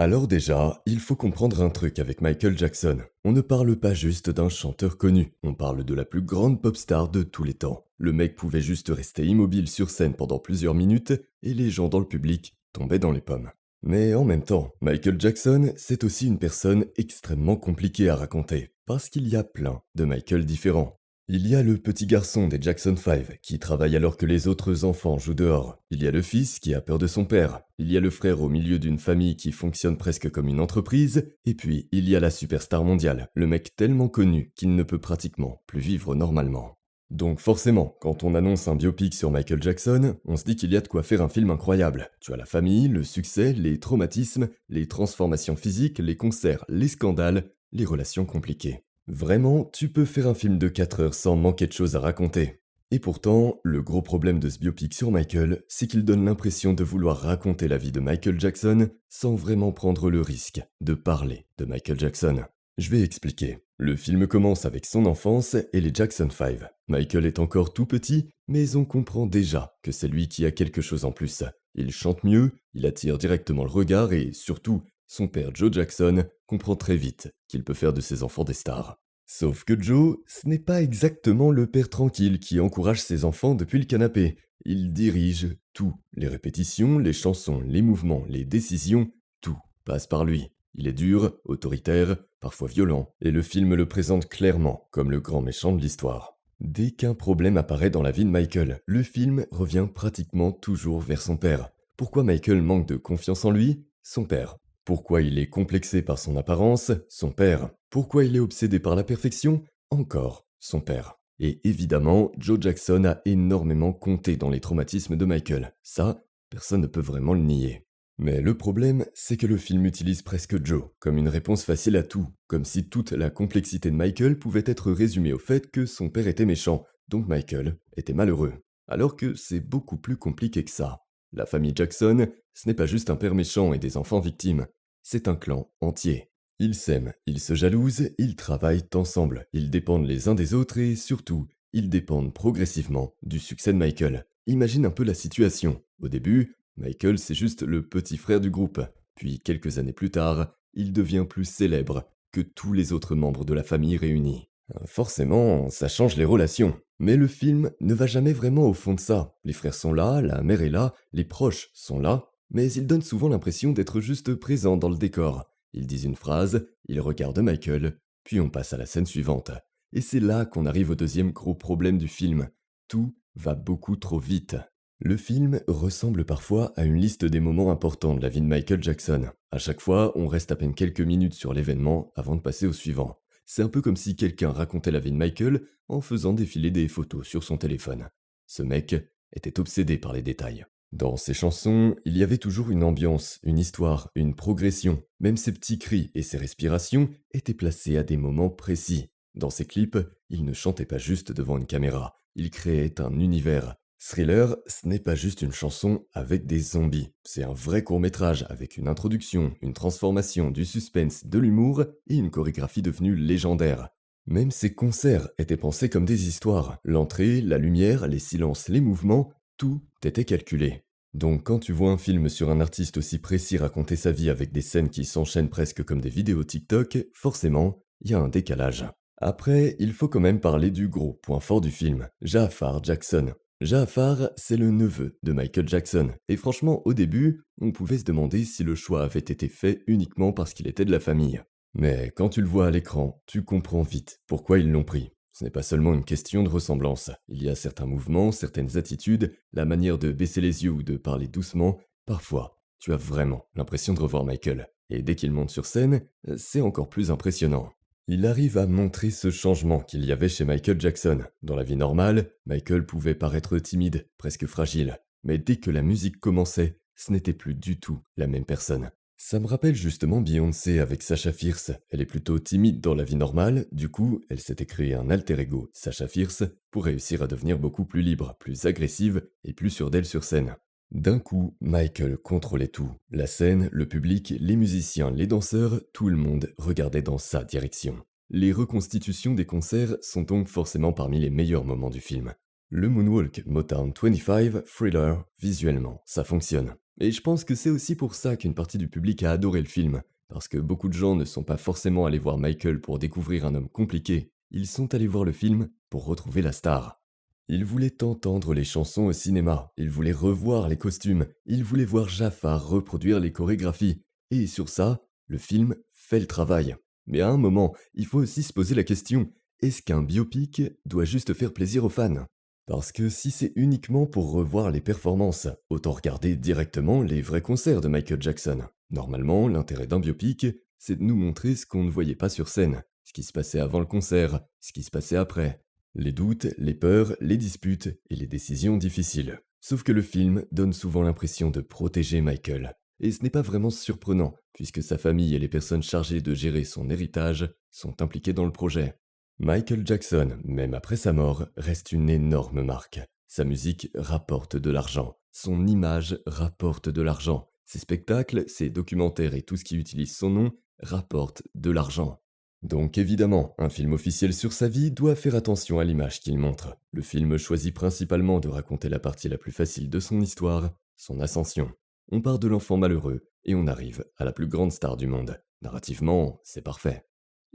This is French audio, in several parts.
Alors déjà, il faut comprendre un truc avec Michael Jackson. On ne parle pas juste d'un chanteur connu, on parle de la plus grande pop star de tous les temps. Le mec pouvait juste rester immobile sur scène pendant plusieurs minutes et les gens dans le public tombaient dans les pommes. Mais en même temps, Michael Jackson, c'est aussi une personne extrêmement compliquée à raconter, parce qu'il y a plein de Michael différents. Il y a le petit garçon des Jackson 5 qui travaille alors que les autres enfants jouent dehors. Il y a le fils qui a peur de son père. Il y a le frère au milieu d'une famille qui fonctionne presque comme une entreprise. Et puis, il y a la superstar mondiale, le mec tellement connu qu'il ne peut pratiquement plus vivre normalement. Donc forcément, quand on annonce un biopic sur Michael Jackson, on se dit qu'il y a de quoi faire un film incroyable. Tu as la famille, le succès, les traumatismes, les transformations physiques, les concerts, les scandales, les relations compliquées. Vraiment, tu peux faire un film de 4 heures sans manquer de choses à raconter. Et pourtant, le gros problème de ce biopic sur Michael, c'est qu'il donne l'impression de vouloir raconter la vie de Michael Jackson sans vraiment prendre le risque de parler de Michael Jackson. Je vais expliquer. Le film commence avec son enfance et les Jackson 5. Michael est encore tout petit, mais on comprend déjà que c'est lui qui a quelque chose en plus. Il chante mieux, il attire directement le regard et surtout, son père Joe Jackson comprend très vite qu'il peut faire de ses enfants des stars. Sauf que Joe, ce n'est pas exactement le père tranquille qui encourage ses enfants depuis le canapé. Il dirige tout. Les répétitions, les chansons, les mouvements, les décisions, tout passe par lui. Il est dur, autoritaire, parfois violent, et le film le présente clairement comme le grand méchant de l'histoire. Dès qu'un problème apparaît dans la vie de Michael, le film revient pratiquement toujours vers son père. Pourquoi Michael manque de confiance en lui? Son père. Pourquoi il est complexé par son apparence? Son père. Pourquoi il est obsédé par la perfection? Encore son père. Et évidemment, Joe Jackson a énormément compté dans les traumatismes de Michael. Ça, personne ne peut vraiment le nier. Mais le problème, c'est que le film utilise presque Joe comme une réponse facile à tout, comme si toute la complexité de Michael pouvait être résumée au fait que son père était méchant, donc Michael était malheureux. Alors que c'est beaucoup plus compliqué que ça. La famille Jackson, ce n'est pas juste un père méchant et des enfants victimes, c'est un clan entier. Ils s'aiment, ils se jalousent, ils travaillent ensemble, ils dépendent les uns des autres et surtout, ils dépendent progressivement du succès de Michael. Imagine un peu la situation. Au début, Michael c'est juste le petit frère du groupe, puis quelques années plus tard, il devient plus célèbre que tous les autres membres de la famille réunis. Forcément, ça change les relations. Mais le film ne va jamais vraiment au fond de ça. Les frères sont là, la mère est là, les proches sont là, mais ils donnent souvent l'impression d'être juste présents dans le décor. Ils disent une phrase, ils regardent Michael, puis on passe à la scène suivante. Et c'est là qu'on arrive au deuxième gros problème du film. Tout va beaucoup trop vite. Le film ressemble parfois à une liste des moments importants de la vie de Michael Jackson. À chaque fois, on reste à peine quelques minutes sur l'événement avant de passer au suivant. C'est un peu comme si quelqu'un racontait la vie de Michael en faisant défiler des photos sur son téléphone. Ce mec était obsédé par les détails. Dans ses chansons, il y avait toujours une ambiance, une histoire, une progression. Même ses petits cris et ses respirations étaient placés à des moments précis. Dans ses clips, il ne chantait pas juste devant une caméra, il créait un univers. Thriller, ce n'est pas juste une chanson avec des zombies. C'est un vrai court-métrage avec une introduction, une transformation, du suspense, de l'humour et une chorégraphie devenue légendaire. Même ses concerts étaient pensés comme des histoires. L'entrée, la lumière, les silences, les mouvements, tout était calculé. Donc quand tu vois un film sur un artiste aussi précis raconter sa vie avec des scènes qui s'enchaînent presque comme des vidéos TikTok, forcément, il y a un décalage. Après, il faut quand même parler du gros point fort du film, Jafar Jackson. Jafar, c'est le neveu de Michael Jackson, et franchement, au début, on pouvait se demander si le choix avait été fait uniquement parce qu'il était de la famille. Mais quand tu le vois à l'écran, tu comprends vite pourquoi ils l'ont pris. Ce n'est pas seulement une question de ressemblance. Il y a certains mouvements, certaines attitudes, la manière de baisser les yeux ou de parler doucement. Parfois, tu as vraiment l'impression de revoir Michael. Et dès qu'il monte sur scène, c'est encore plus impressionnant. Il arrive à montrer ce changement qu'il y avait chez Michael Jackson. Dans la vie normale, Michael pouvait paraître timide, presque fragile. Mais dès que la musique commençait, ce n'était plus du tout la même personne. Ça me rappelle justement Beyoncé avec Sasha Fierce. Elle est plutôt timide dans la vie normale, du coup, elle s'était créé un alter ego, Sasha Fierce, pour réussir à devenir beaucoup plus libre, plus agressive et plus sûre d'elle sur scène. D'un coup, Michael contrôlait tout. La scène, le public, les musiciens, les danseurs, tout le monde regardait dans sa direction. Les reconstitutions des concerts sont donc forcément parmi les meilleurs moments du film. Le moonwalk Motown 25, Thriller, visuellement, ça fonctionne. Et je pense que c'est aussi pour ça qu'une partie du public a adoré le film, parce que beaucoup de gens ne sont pas forcément allés voir Michael pour découvrir un homme compliqué, ils sont allés voir le film pour retrouver la star. Ils voulaient entendre les chansons au cinéma, ils voulaient revoir les costumes, ils voulaient voir Jafar reproduire les chorégraphies. Et sur ça, le film fait le travail. Mais à un moment, il faut aussi se poser la question, est-ce qu'un biopic doit juste faire plaisir aux fans? Parce que si c'est uniquement pour revoir les performances, autant regarder directement les vrais concerts de Michael Jackson. Normalement, l'intérêt d'un biopic, c'est de nous montrer ce qu'on ne voyait pas sur scène, ce qui se passait avant le concert, ce qui se passait après. Les doutes, les peurs, les disputes et les décisions difficiles. Sauf que le film donne souvent l'impression de protéger Michael. Et ce n'est pas vraiment surprenant, puisque sa famille et les personnes chargées de gérer son héritage sont impliquées dans le projet. Michael Jackson, même après sa mort, reste une énorme marque. Sa musique rapporte de l'argent, son image rapporte de l'argent, ses spectacles, ses documentaires et tout ce qui utilise son nom rapportent de l'argent. Donc évidemment, un film officiel sur sa vie doit faire attention à l'image qu'il montre. Le film choisit principalement de raconter la partie la plus facile de son histoire, son ascension. On part de l'enfant malheureux et on arrive à la plus grande star du monde. Narrativement, c'est parfait.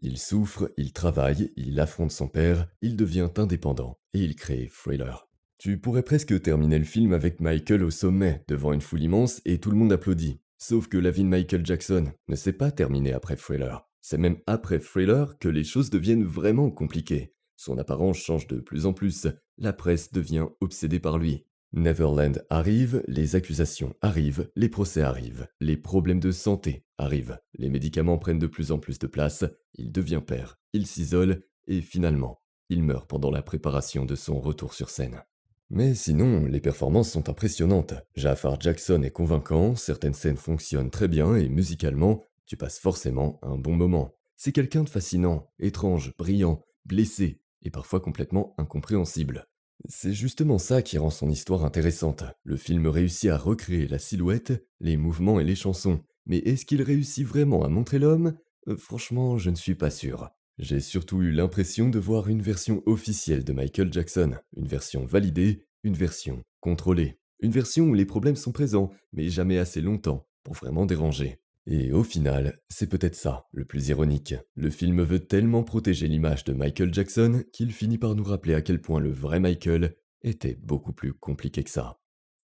Il souffre, il travaille, il affronte son père, il devient indépendant et il crée Thriller. Tu pourrais presque terminer le film avec Michael au sommet, devant une foule immense et tout le monde applaudit. Sauf que la vie de Michael Jackson ne s'est pas terminée après Thriller. C'est même après Thriller que les choses deviennent vraiment compliquées. Son apparence change de plus en plus, la presse devient obsédée par lui. Neverland arrive, les accusations arrivent, les procès arrivent, les problèmes de santé arrivent, les médicaments prennent de plus en plus de place, il devient père, il s'isole et finalement, il meurt pendant la préparation de son retour sur scène. Mais sinon, les performances sont impressionnantes. Jafar Jackson est convaincant, certaines scènes fonctionnent très bien et musicalement, tu passes forcément un bon moment. C'est quelqu'un de fascinant, étrange, brillant, blessé et parfois complètement incompréhensible. C'est justement ça qui rend son histoire intéressante. Le film réussit à recréer la silhouette, les mouvements et les chansons. Mais est-ce qu'il réussit vraiment à montrer l'homme? Franchement, je ne suis pas sûr. J'ai surtout eu l'impression de voir une version officielle de Michael Jackson, une version validée, une version contrôlée. Une version où les problèmes sont présents, mais jamais assez longtemps pour vraiment déranger. Et au final, c'est peut-être ça, le plus ironique. Le film veut tellement protéger l'image de Michael Jackson qu'il finit par nous rappeler à quel point le vrai Michael était beaucoup plus compliqué que ça.